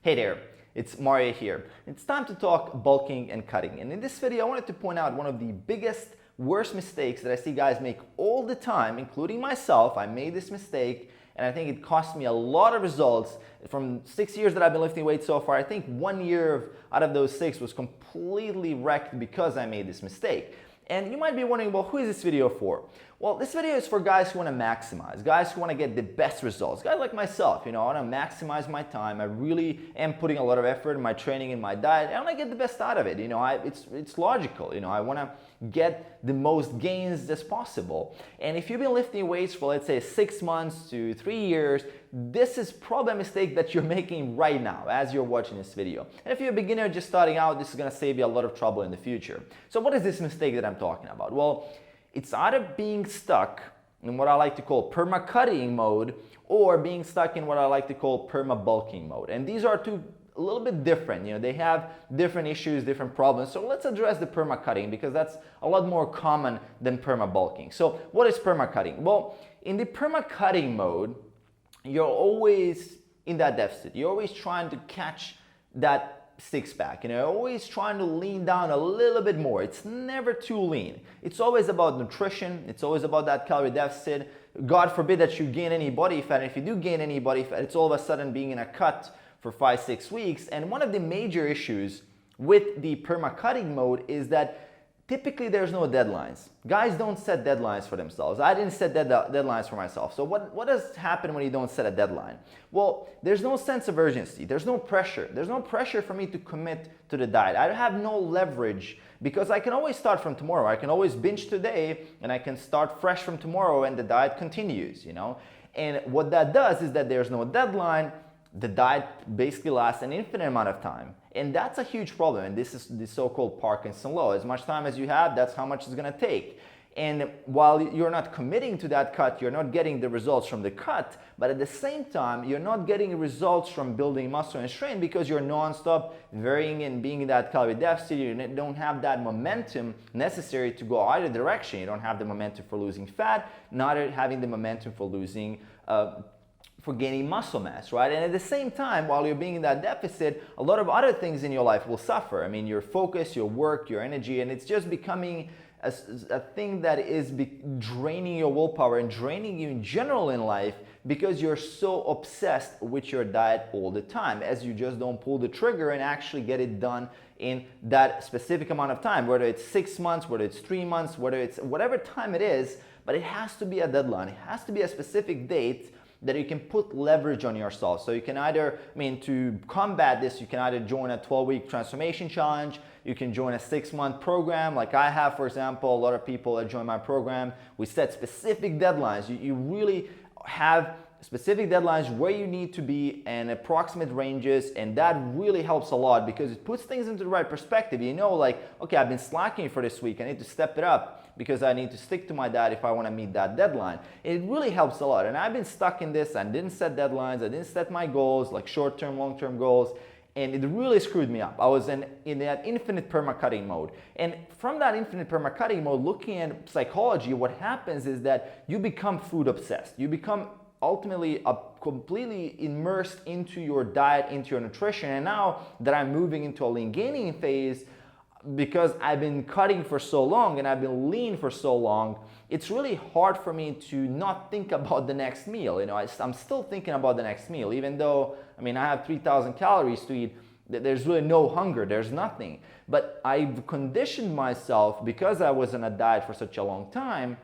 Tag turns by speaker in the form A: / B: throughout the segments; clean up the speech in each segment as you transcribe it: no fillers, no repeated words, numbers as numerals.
A: Hey there, it's Mario here. It's time to talk bulking and cutting. And in this video, I wanted to point out one of the biggest, worst mistakes that I see guys make all the time, including myself. I made this mistake and I think it cost me a lot of results. From 6 years that I've been lifting weights so far, I think 1 year out of those 6 was completely wrecked because I made this mistake. And you might be wondering, well, who is this video for? Well, this video is for guys who want to maximize, guys who want to get the best results, guys like myself. I want to maximize my time. I really am putting a lot of effort in my training and my diet. I want to get the best out of it. It's logical. I want to get the most gains as possible. And if you've been lifting weights for, let's say, 6 months to 3 years, this is probably a mistake that you're making right now as you're watching this video. And if you're a beginner just starting out, this is going to save you a lot of trouble in the future. So what is this mistake that I'm talking about? Well, it's either being stuck in what I like to call permacutting mode or being stuck in what I like to call perma bulking mode. And these are two a little bit different. They have different issues, different problems. So let's address the permacutting because that's a lot more common than perma bulking. So what is permacutting? Well, in the permacutting mode, you're always in that deficit. You're always trying to catch that six-pack, always trying to lean down a little bit more. It's never too lean. It's always about nutrition. It's always about that calorie deficit. God forbid that you gain any body fat. And if you do gain any body fat, it's all of a sudden being in a cut for 5-6 weeks. And one of the major issues with the permacutting mode is that typically there's no deadlines. Guys don't set deadlines for themselves. I didn't set deadlines for myself. So what does happen when you don't set a deadline? Well, there's no sense of urgency. There's no pressure. There's no pressure for me to commit to the diet. I have no leverage because I can always start from tomorrow. I can always binge today and I can start fresh from tomorrow and the diet continues, And what that does is that there's no deadline. The diet basically lasts an infinite amount of time. And that's a huge problem. And this is the so-called Parkinson law. As much time as you have, that's how much it's going to take. And while you're not committing to that cut, you're not getting the results from the cut, but at the same time, you're not getting results from building muscle and strength because you're nonstop varying and being in that calorie deficit. You don't have that momentum necessary to go either direction. You don't have the momentum for losing fat, not having the momentum for losing for gaining muscle mass, right? And at the same time, while you're being in that deficit, a lot of other things in your life will suffer. I mean, your focus, your work, your energy, and it's just becoming a thing that is draining your willpower and draining you in general in life because you're so obsessed with your diet all the time, as you just don't pull the trigger and actually get it done in that specific amount of time, whether it's 6 months, whether it's 3 months, whether it's whatever time it is, but it has to be a deadline. It has to be a specific date that you can put leverage on yourself. So you can either, to combat this, you can either join a 12-week transformation challenge, you can join a 6-month program like I have, for example. A lot of people that join my program, we set specific deadlines. You really have specific deadlines where you need to be and approximate ranges, and that really helps a lot because it puts things into the right perspective. Okay, I've been slacking for this week, I need to step it up because I need to stick to my diet if I want to meet that deadline. It really helps a lot, and I've been stuck in this. I didn't set deadlines, I didn't set my goals, like short-term, long-term goals, and it really screwed me up. I was in that infinite permacutting mode. And from that infinite permacutting mode, looking at psychology, what happens is that you become food obsessed. You become ultimately completely immersed into your diet, into your nutrition. And now that I'm moving into a lean gaining phase, because I've been cutting for so long and I've been lean for so long, it's really hard for me to not think about the next meal. I'm still thinking about the next meal, even though, I have 3,000 calories to eat. There's really no hunger, there's nothing. But I've conditioned myself, because I was on a diet for such a long time,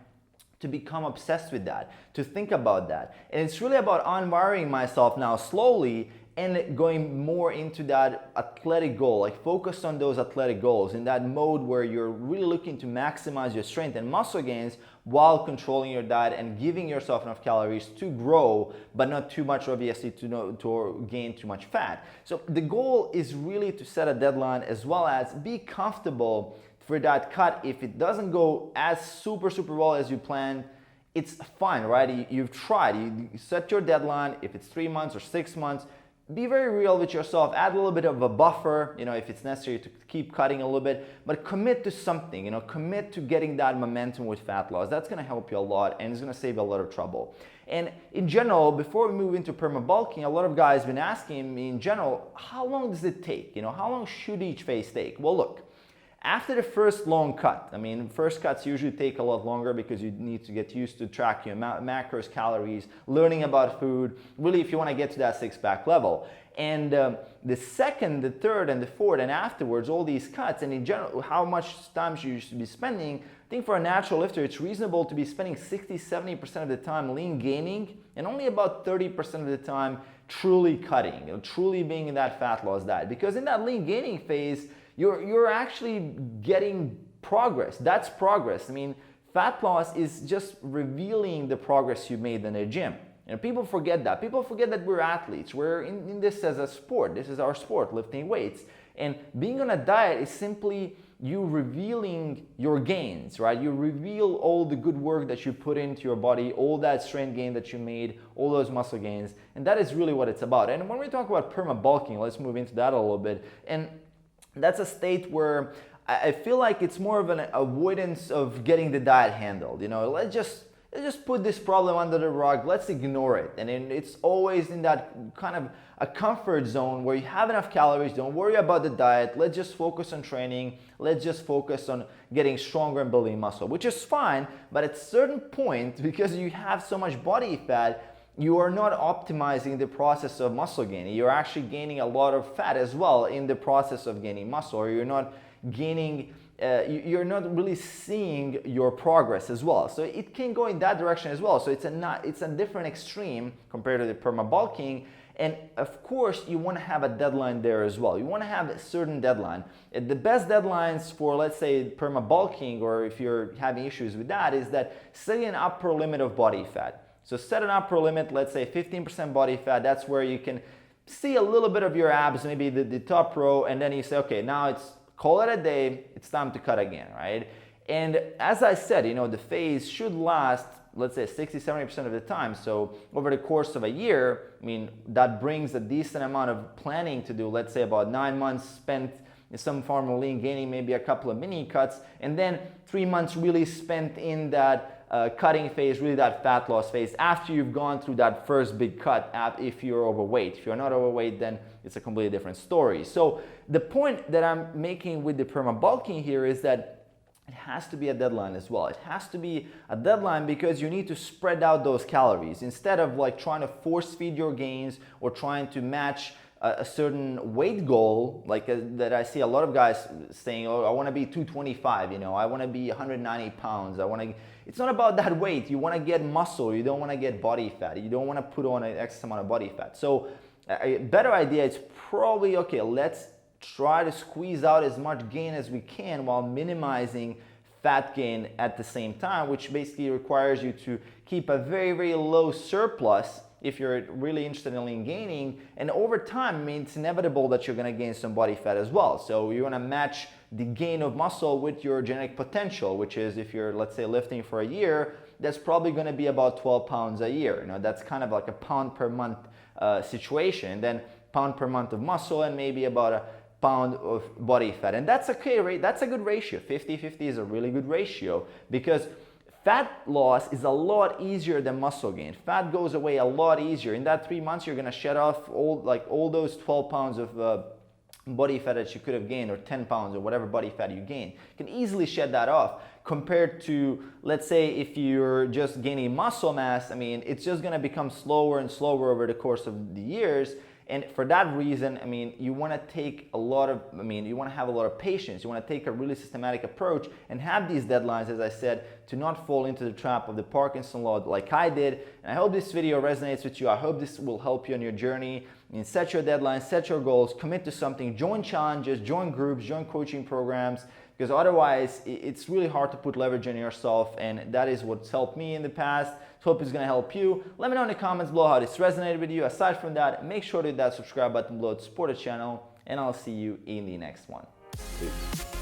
A: to become obsessed with that, to think about that. And it's really about unwiring myself now slowly and going more into that athletic goal, like focus on those athletic goals in that mode where you're really looking to maximize your strength and muscle gains while controlling your diet and giving yourself enough calories to grow, but not too much, obviously, to gain too much fat. So the goal is really to set a deadline as well as be comfortable for that cut. If it doesn't go as super well as you planned, it's fine, right? You've tried, you set your deadline. If it's 3 months or 6 months, be very real with yourself, add a little bit of a buffer, if it's necessary to keep cutting a little bit, but commit to something, commit to getting that momentum with fat loss. That's gonna help you a lot and it's gonna save you a lot of trouble. And in general, before we move into perma bulking, a lot of guys have been asking me in general, how long does it take? How long should each phase take? Well, look, after the first long cut, first cuts usually take a lot longer because you need to get used to tracking your macros, calories, learning about food, really if you want to get to that six-pack level. And the second, the third, and the fourth, and afterwards, all these cuts, and in general, how much time you should be spending, I think for a natural lifter, it's reasonable to be spending 60-70% of the time lean gaining, and only about 30% of the time truly cutting, truly being in that fat loss diet. Because in that lean gaining phase, you're actually getting progress. That's progress. Fat loss is just revealing the progress you made in the gym. People forget that. People forget that we're athletes. We're in this as a sport. This is our sport, lifting weights. And being on a diet is simply you revealing your gains, right? You reveal all the good work that you put into your body, all that strength gain that you made, all those muscle gains. And that is really what it's about. And when we talk about perma bulking, let's move into that a little bit. And that's a state where I feel like it's more of an avoidance of getting the diet handled. Let's just put this problem under the rug, let's ignore it. And it's always in that kind of a comfort zone where you have enough calories, don't worry about the diet, let's just focus on training, let's just focus on getting stronger and building muscle, which is fine, but at a certain point, because you have so much body fat, you are not optimizing the process of muscle gaining. You're actually gaining a lot of fat as well in the process of gaining muscle, or you're not gaining you're not really seeing your progress as well. So it can go in that direction as well. So it's a different extreme compared to the perma bulking. And of course, you want to have a deadline there as well. You want to have a certain deadline. The best deadlines for, let's say, perma bulking, or if you're having issues with that, is that setting an upper limit of body fat. So set an upper limit, let's say 15% body fat. That's where you can see a little bit of your abs, maybe the top row, and then you say, okay, now it's call it a day, it's time to cut again, right? And as I said, the phase should last, let's say 60-70% of the time. So over the course of a year, that brings a decent amount of planning to do, let's say about 9 months spent in some form of lean gaining, maybe a couple of mini cuts, and then 3 months really spent in that cutting phase, really that fat loss phase, after you've gone through that first big cut if you're overweight. If you're not overweight, then it's a completely different story. So the point that I'm making with the perma bulking here is that it has to be a deadline as well. It has to be a deadline because you need to spread out those calories instead of like trying to force feed your gains or trying to match a certain weight goal, like that I see a lot of guys saying, oh, I want to be 225, I want to be 190 pounds. It's not about that weight. You want to get muscle. You don't want to get body fat. You don't want to put on an excess amount of body fat. So a better idea is probably, okay, let's try to squeeze out as much gain as we can while minimizing fat gain at the same time, which basically requires you to keep a very, very low surplus if you're really interested in lean gaining. And over time, it's inevitable that you're gonna gain some body fat as well. So you wanna match the gain of muscle with your genetic potential, which is if you're, let's say, lifting for a year, that's probably gonna be about 12 pounds a year. That's kind of like a pound per month situation. And then pound per month of muscle and maybe about a pound of body fat. And that's okay, right? That's a good ratio. 50-50 is a really good ratio because fat loss is a lot easier than muscle gain. Fat goes away a lot easier. In that 3 months, you're gonna shed off all those 12 pounds of body fat that you could have gained, or 10 pounds, or whatever body fat you gain. You can easily shed that off compared to, let's say, if you're just gaining muscle mass, it's just gonna become slower and slower over the course of the years. And for that reason, you want to take a lot of, you want to have a lot of patience. You want to take a really systematic approach and have these deadlines, as I said, to not fall into the trap of the Parkinson law like I did. And I hope this video resonates with you. I hope this will help you on your journey. Set your deadlines, set your goals, commit to something, join challenges, join groups, join coaching programs, because otherwise it's really hard to put leverage on yourself, and that is what's helped me in the past. So hope it's going to help you. Let me know in the comments below how this resonated with you. Aside from that, make sure to hit that subscribe button below to support the channel, and I'll see you in the next one. Peace.